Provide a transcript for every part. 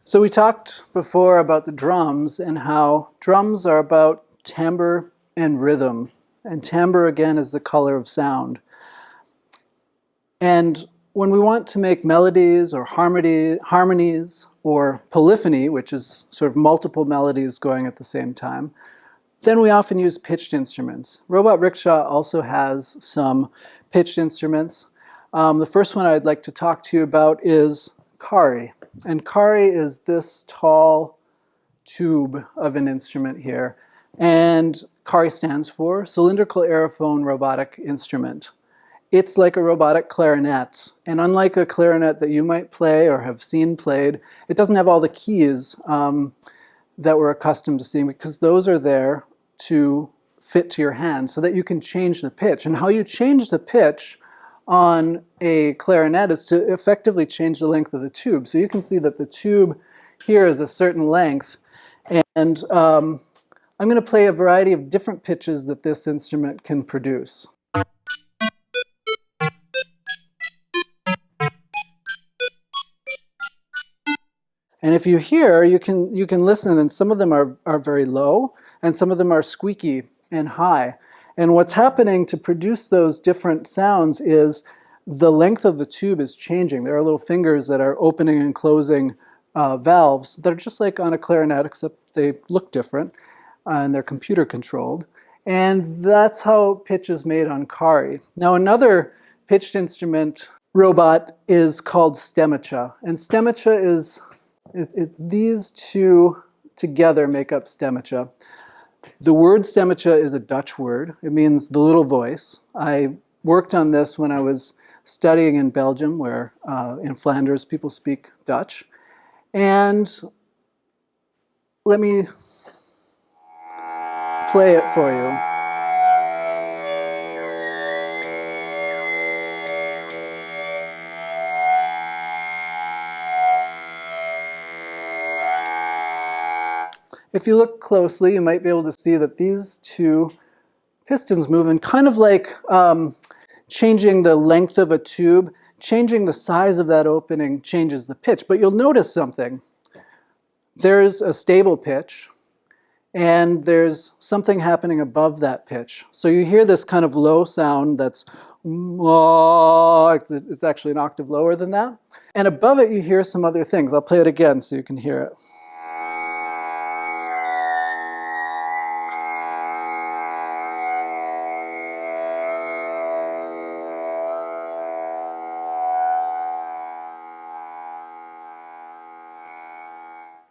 So we talked before about the drums and how drums are about timbre and rhythm. And timbre, again, is the color of sound. And when we want to make melodies or harmonies or polyphony, which is sort of multiple melodies going at the same time, then we often use pitched instruments. Robot Rickshaw also has some pitched instruments. The first one I'd like to talk to you about is Kari. And Kari is this tall tube of an instrument here. And Kari stands for Cylindrical Aerophone Robotic Instrument. It's like a robotic clarinet. And unlike a clarinet that you might play or have seen played, it doesn't have all the keys that we're accustomed to seeing, because those are there to fit to your hand so that you can change the pitch. And how you change the pitch on a clarinet is to effectively change the length of the tube. So you can see that the tube here is a certain length, and I'm going to play a variety of different pitches that this instrument can produce. And if you hear, you can listen, and some of them are very low, and some of them are squeaky and high. And what's happening to produce those different sounds is the length of the tube is changing. There are little fingers that are opening and closing valves that are just like on a clarinet, except they look different, and they're computer controlled. And that's how pitch is made on Kari. Now, another pitched instrument robot is called Stemicha. And Stemicha is, it's these two together make up Stemicha. The word Stemicha is a Dutch word. It means the little voice. I worked on this when I was studying in Belgium, where in Flanders people speak Dutch. And let me play it for you. If you look closely, you might be able to see that these two pistons move, and kind of like changing the length of a tube, changing the size of that opening changes the pitch. But you'll notice something. There's a stable pitch, and there's something happening above that pitch. So you hear this kind of low sound that's, it's actually an octave lower than that. And above it you hear some other things. I'll play it again so you can hear it.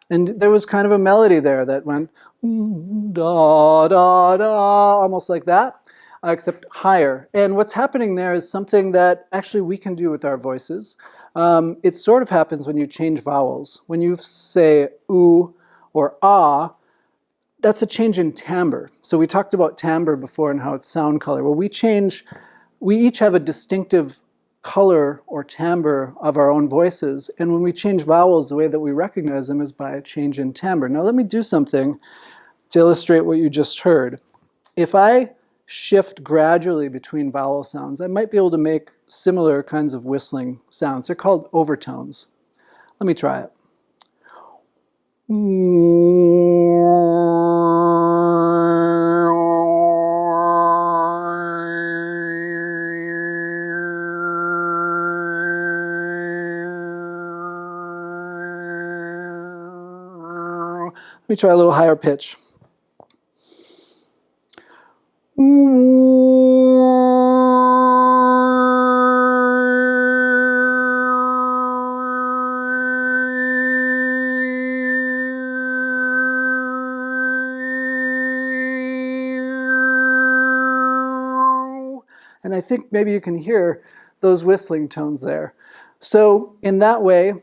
And there was kind of a melody there that went da, da, da, almost like that, except higher. And what's happening there is something that actually we can do with our voices. It sort of happens when you change vowels. When you say oo or ah, that's a change in timbre. So we talked about timbre before and how it's sound color. Well, we each have a distinctive color or timbre of our own voices, and when we change vowels, the way that we recognize them is by a change in timbre. Now let me do something to illustrate what you just heard. If I shift gradually between vowel sounds, I might be able to make similar kinds of whistling sounds. They're called overtones. Let me try it. Let me try a little higher pitch. And I think maybe you can hear those whistling tones there. So in that way,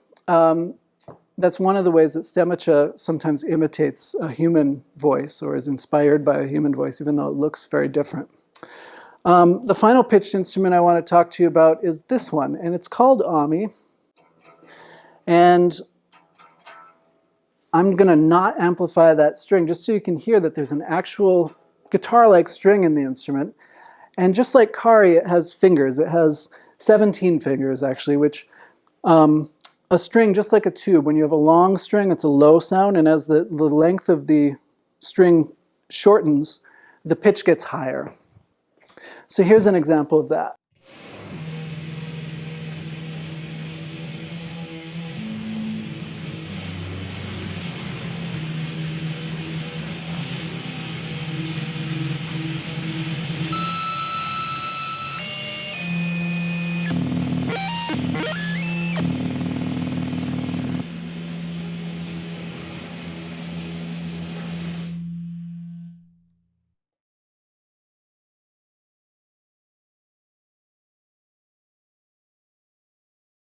that's one of the ways that Stemicha sometimes imitates a human voice or is inspired by a human voice, even though it looks very different. The final pitched instrument I want to talk to you about is this one, and it's called Ami. And I'm going to not amplify that string just so you can hear that there's an actual guitar-like string in the instrument. And just like Kari, it has fingers. It has 17 fingers, actually, which a string, just like a tube, when you have a long string, it's a low sound, and as the length of the string shortens, the pitch gets higher. So here's an example of that.